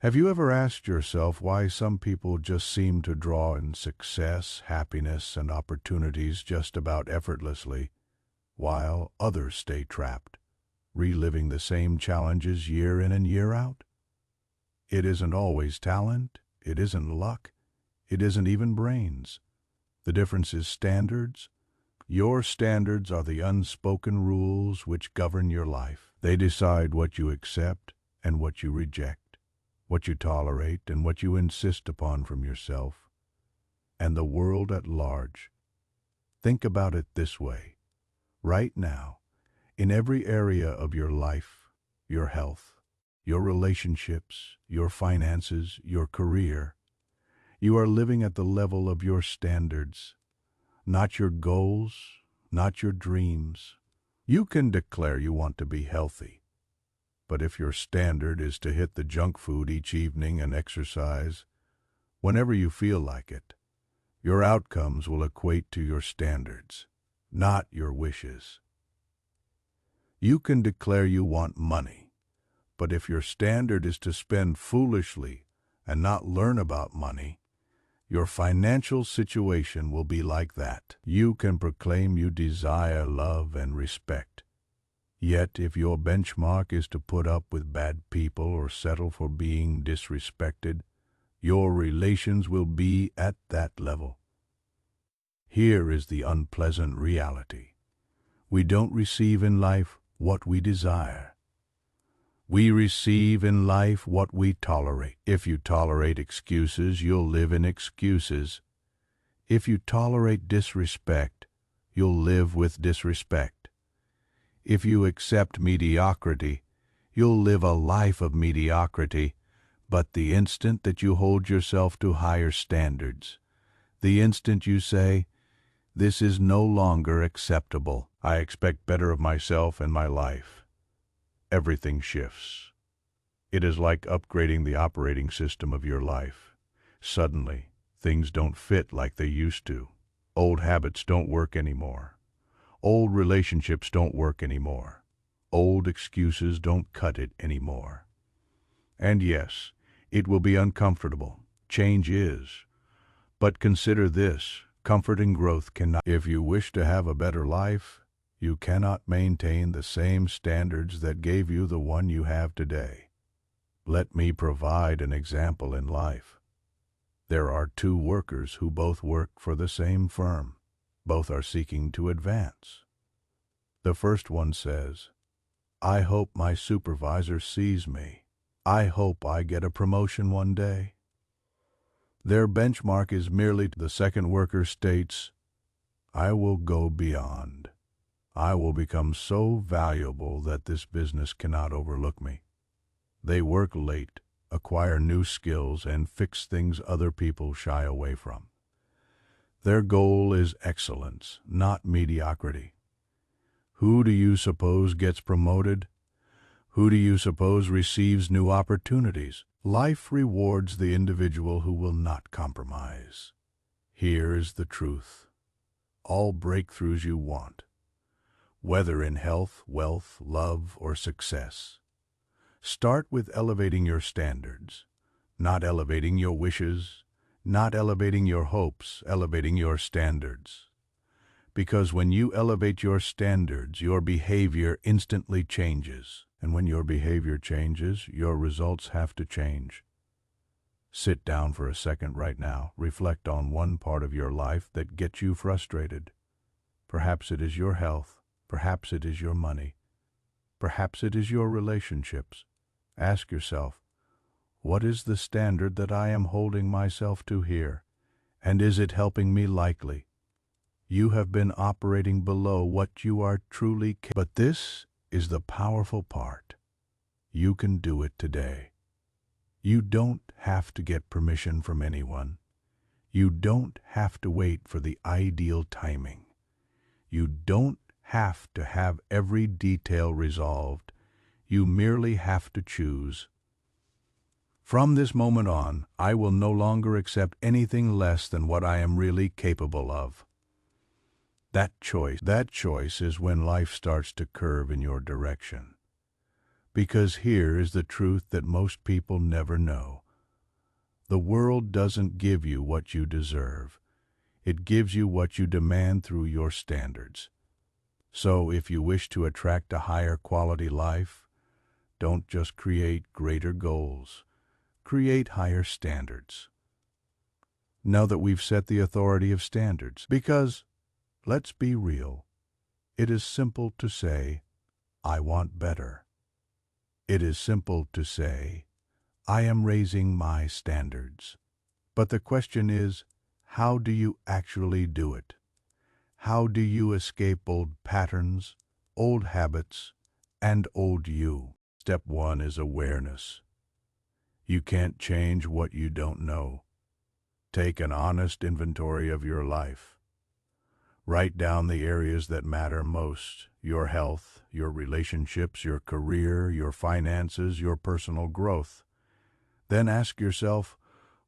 Have you ever asked yourself why some people just seem to draw in success, happiness, and opportunities just about effortlessly, while others stay trapped, reliving the same challenges year in and year out? It isn't always talent, it isn't luck, it isn't even brains. The difference is standards. Your standards are the unspoken rules which govern your life. They decide what you accept and what you reject, what you tolerate and what you insist upon from yourself and the world at large. Think about it this way. Right now, in every area of your life, your health, your relationships, your finances, your career, you are living at the level of your standards, not your goals, not your dreams. You can declare you want to be healthy, but if your standard is to hit the junk food each evening and exercise whenever you feel like it, your outcomes will equate to your standards, not your wishes. You can declare you want money, but if your standard is to spend foolishly and not learn about money, your financial situation will be like that. You can proclaim you desire love and respect. Yet if your benchmark is to put up with bad people or settle for being disrespected, your relations will be at that level. Here is the unpleasant reality. We don't receive in life what we desire. We receive in life what we tolerate. If you tolerate excuses, you'll live in excuses. If you tolerate disrespect, you'll live with disrespect. If you accept mediocrity, you'll live a life of mediocrity. But the instant that you hold yourself to higher standards, the instant you say, "This is no longer acceptable. I expect better of myself and my life," everything shifts. It is like upgrading the operating system of your life. Suddenly, things don't fit like they used to. Old habits don't work anymore. Old relationships don't work anymore. Old excuses don't cut it anymore. And yes, it will be uncomfortable. Change is. But consider this, comfort and growth cannot. If you wish to have a better life, you cannot maintain the same standards that gave you the one you have today. Let me provide an example in life. There are two workers who both work for the same firm. Both are seeking to advance. The first one says, "I hope my supervisor sees me. I hope I get a promotion one day." Their benchmark is merely. The second worker states, "I will go beyond. I will become so valuable that this business cannot overlook me." They work late, acquire new skills, and fix things other people shy away from. Their goal is excellence, not mediocrity. Who do you suppose gets promoted? Who do you suppose receives new opportunities? Life rewards the individual who will not compromise. Here is the truth. All breakthroughs you want, whether in health, wealth, love, or success, start with elevating your standards, not elevating your wishes, not elevating your hopes, elevating your standards. Because when you elevate your standards, your behavior instantly changes. And when your behavior changes, your results have to change. Sit down for a second right now. Reflect on one part of your life that gets you frustrated. Perhaps it is your health. Perhaps it is your money. Perhaps it is your relationships. Ask yourself, what is the standard that I am holding myself to here? And is it helping me likely? You have been operating below what you are truly capable of. But this is the powerful part. You can do it today. You don't have to get permission from anyone. You don't have to wait for the ideal timing. You don't have to have every detail resolved. You merely have to choose. From this moment on, I will no longer accept anything less than what I am really capable of. That choice is when life starts to curve in your direction. Because here is the truth that most people never know. The world doesn't give you what you deserve. It gives you what you demand through your standards. So if you wish to attract a higher quality life, don't just create greater goals. Create higher standards. Now that we've set the authority of standards, because, let's be real, it is simple to say, I want better. It is simple to say, I am raising my standards. But the question is, how do you actually do it? How do you escape old patterns, old habits, and old you? Step one is awareness. You can't change what you don't know. Take an honest inventory of your life. Write down the areas that matter most: your health, your relationships, your career, your finances, your personal growth. Then ask yourself,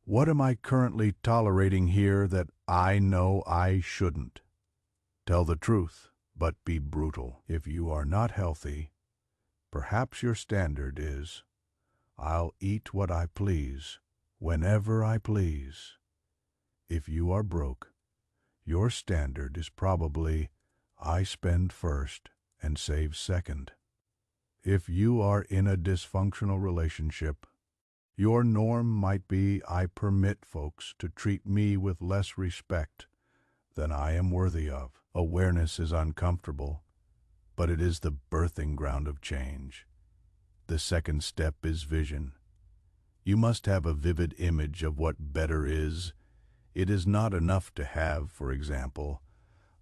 what am I currently tolerating here that I know I shouldn't? Tell the truth, but be brutal. If you are not healthy, perhaps your standard is, I'll eat what I please, whenever I please. If you are broke, your standard is probably, I spend first and save second. If you are in a dysfunctional relationship, your norm might be, I permit folks to treat me with less respect than I am worthy of. Awareness is uncomfortable, but it is the birthing ground of change. The second step is vision. You must have a vivid image of what better is. It is not enough to have, for example,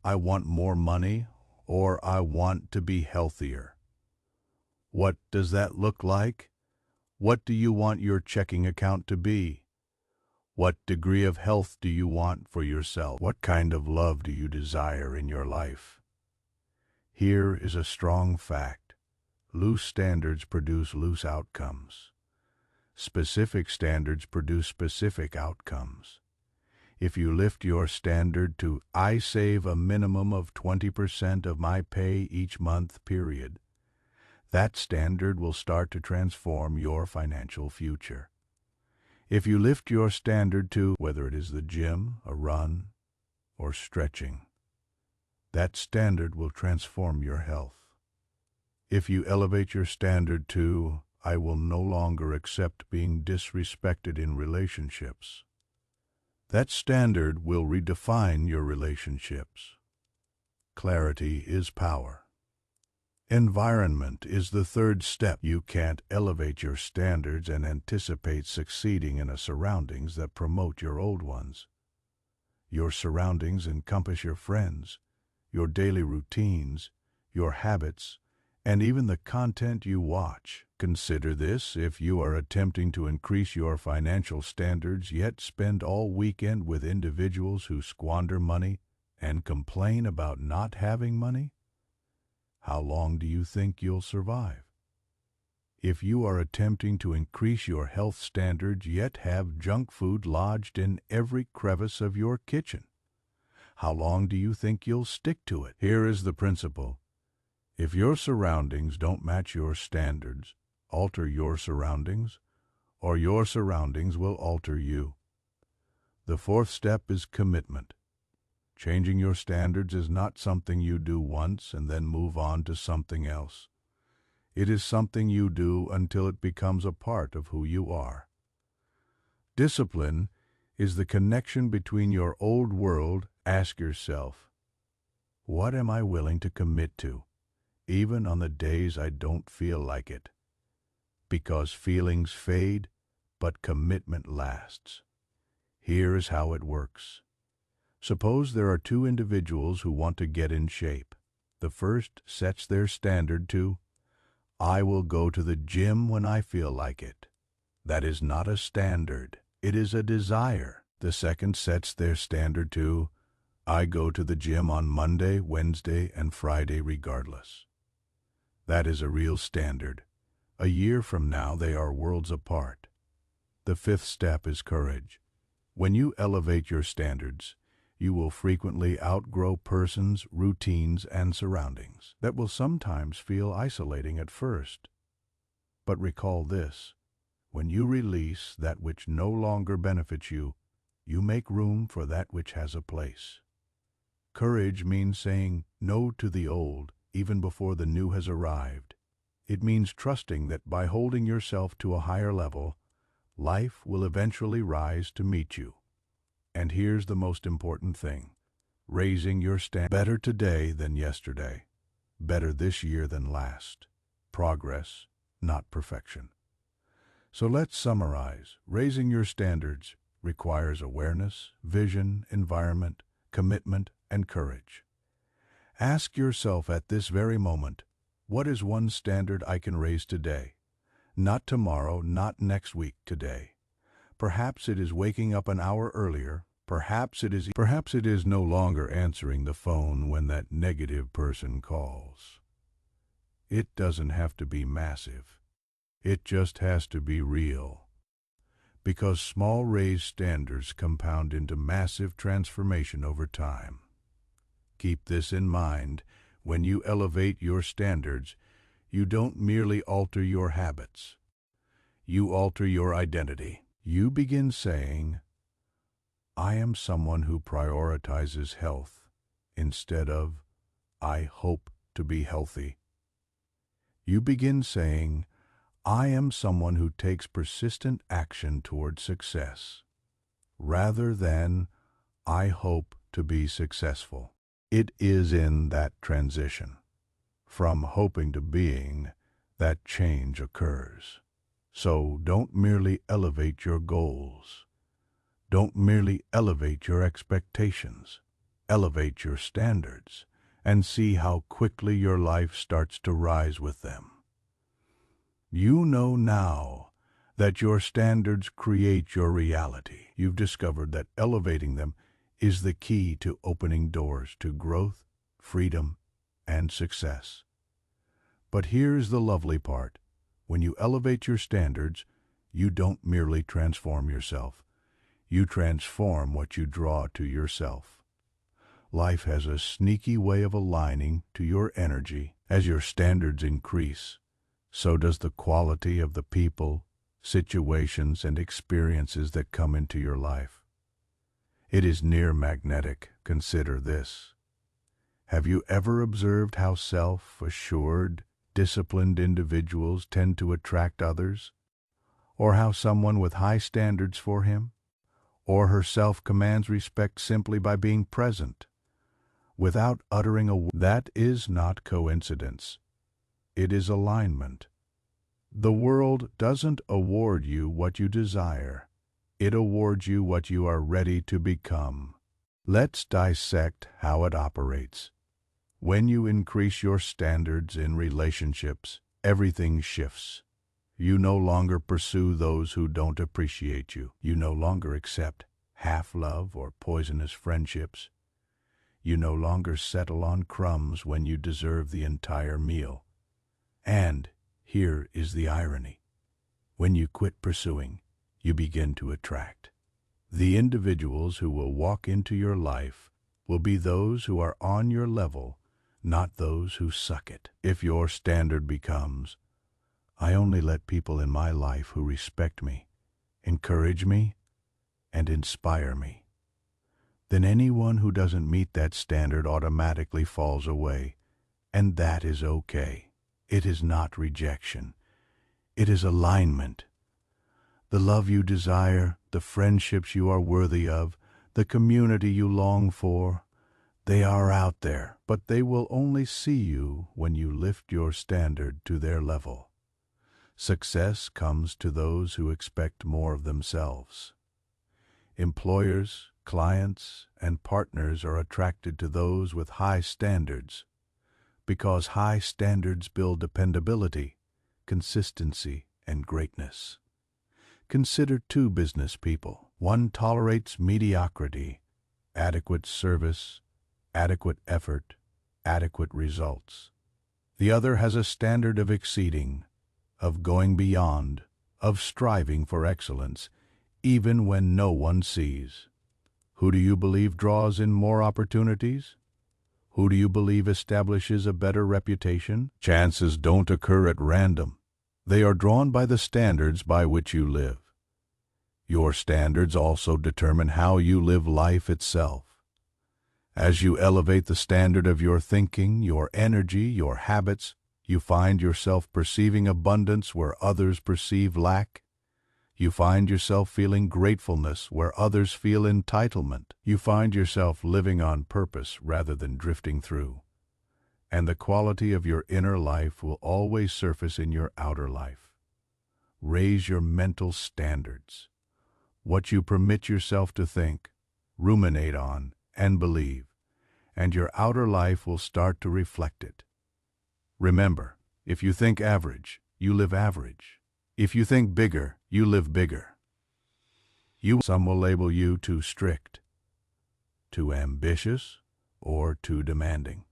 I want more money or I want to be healthier. What does that look like? What do you want your checking account to be? What degree of health do you want for yourself? What kind of love do you desire in your life? Here is a strong fact. Loose standards produce loose outcomes. Specific standards produce specific outcomes. If you lift your standard to, I save a minimum of 20% of my pay each month, period, that standard will start to transform your financial future. If you lift your standard to, whether it is the gym, a run, or stretching, that standard will transform your health. If you elevate your standard to, I will no longer accept being disrespected in relationships, that standard will redefine your relationships. Clarity is power. Environment is the third step. You can't elevate your standards and anticipate succeeding in a surroundings that promote your old ones. Your surroundings encompass your friends, your daily routines, your habits, and even the content you watch. Consider this: if you are attempting to increase your financial standards yet spend all weekend with individuals who squander money and complain about not having money, how long do you think you'll survive? If you are attempting to increase your health standards yet have junk food lodged in every crevice of your kitchen, how long do you think you'll stick to it? Here is the principle. If your surroundings don't match your standards, alter your surroundings, or your surroundings will alter you. The fourth step is commitment. Changing your standards is not something you do once and then move on to something else. It is something you do until it becomes a part of who you are. Discipline is the connection between your old world. Ask yourself, what am I willing to commit to, even on the days I don't feel like it? Because feelings fade, but commitment lasts. Here is how it works. Suppose there are two individuals who want to get in shape. The first sets their standard to, I will go to the gym when I feel like it. That is not a standard. It is a desire. The second sets their standard to, I go to the gym on Monday, Wednesday, and Friday regardless. That is a real standard. A year from now, they are worlds apart. The fifth step is courage. When you elevate your standards, you will frequently outgrow persons, routines, and surroundings that will sometimes feel isolating at first. But recall this: when you release that which no longer benefits you, you make room for that which has a place. Courage means saying no to the old, even before the new has arrived. It means trusting that by holding yourself to a higher level, life will eventually rise to meet you. And here's the most important thing: raising your standard. Better today than yesterday. Better this year than last. Progress, not perfection. So let's summarize. Raising your standards requires awareness, vision, environment, commitment, and courage. Ask yourself at this very moment, what is one standard I can raise today? Not tomorrow, not next week, today. Perhaps it is waking up an hour earlier. Perhaps it is no longer answering the phone when that negative person calls. It doesn't have to be massive. It just has to be real. Because small raised standards compound into massive transformation over time. Keep this in mind: when you elevate your standards, you don't merely alter your habits. You alter your identity. You begin saying, I am someone who prioritizes health, instead of, I hope to be healthy. You begin saying, I am someone who takes persistent action toward success, rather than, I hope to be successful. It is in that transition, from hoping to being, that change occurs. So don't merely elevate your goals. Don't merely elevate your expectations. Elevate your standards and see how quickly your life starts to rise with them. You know now that your standards create your reality. You've discovered that elevating them is the key to opening doors to growth, freedom, and success. But here's the lovely part. When you elevate your standards, you don't merely transform yourself. You transform what you draw to yourself. Life has a sneaky way of aligning to your energy. As your standards increase, so does the quality of the people, situations, and experiences that come into your life. It is near magnetic. Consider this. Have you ever observed how self-assured, disciplined individuals tend to attract others? Or how someone with high standards for him or herself commands respect simply by being present, without uttering a word? That is not coincidence. It is alignment. The world doesn't award you what you desire. It awards you what you are ready to become. Let's dissect how it operates. When you increase your standards in relationships, everything shifts. You no longer pursue those who don't appreciate you. You no longer accept half-love or poisonous friendships. You no longer settle on crumbs when you deserve the entire meal. And here is the irony. When you quit pursuing, you begin to attract. The individuals who will walk into your life will be those who are on your level, not those who suck it. If your standard becomes, I only let people in my life who respect me, encourage me, and inspire me, then anyone who doesn't meet that standard automatically falls away, and that is okay. It is not rejection. It is alignment. The love you desire, the friendships you are worthy of, the community you long for, they are out there, but they will only see you when you lift your standard to their level. Success comes to those who expect more of themselves. Employers, clients, and partners are attracted to those with high standards, because high standards build dependability, consistency, and greatness. Consider two business people. One tolerates mediocrity, adequate service, adequate effort, adequate results. The other has a standard of exceeding, of going beyond, of striving for excellence, even when no one sees. Who do you believe draws in more opportunities? Who do you believe establishes a better reputation? Chances don't occur at random. They are drawn by the standards by which you live. Your standards also determine how you live life itself. As you elevate the standard of your thinking, your energy, your habits, you find yourself perceiving abundance where others perceive lack. You find yourself feeling gratefulness where others feel entitlement. You find yourself living on purpose rather than drifting through. And the quality of your inner life will always surface in your outer life. Raise your mental standards. What you permit yourself to think, ruminate on, and believe, and your outer life will start to reflect it. Remember, if you think average, you live average. If you think bigger, you live bigger. Some will label you too strict, too ambitious, or too demanding.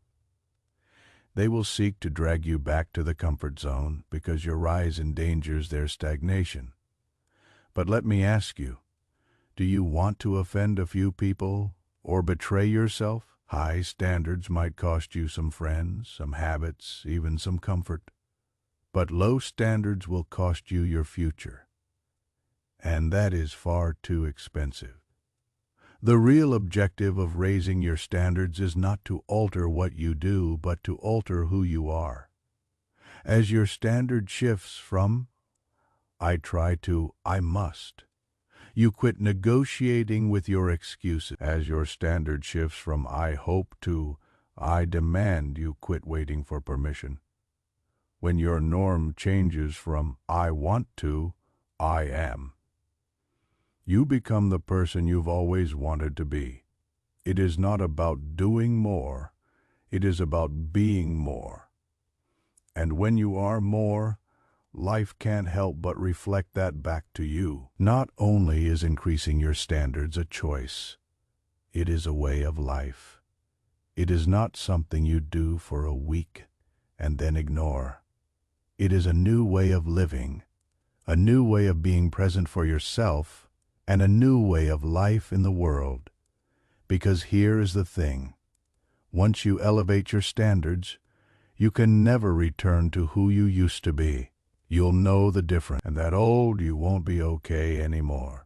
They will seek to drag you back to the comfort zone because your rise endangers their stagnation. But let me ask you, do you want to offend a few people or betray yourself? High standards might cost you some friends, some habits, even some comfort. But low standards will cost you your future. And that is far too expensive. The real objective of raising your standards is not to alter what you do, but to alter who you are. As your standard shifts from I try to I must, you quit negotiating with your excuses. As your standard shifts from I hope to I demand, you quit waiting for permission. When your norm changes from I want to I am, you become the person you've always wanted to be. It is not about doing more, it is about being more. And when you are more, life can't help but reflect that back to you. Not only is increasing your standards a choice, it is a way of life. It is not something you do for a week and then ignore. It is a new way of living, a new way of being present for yourself, and a new way of life in the world. Because here is the thing. Once you elevate your standards, you can never return to who you used to be. You'll know the difference, and that old you won't be okay anymore.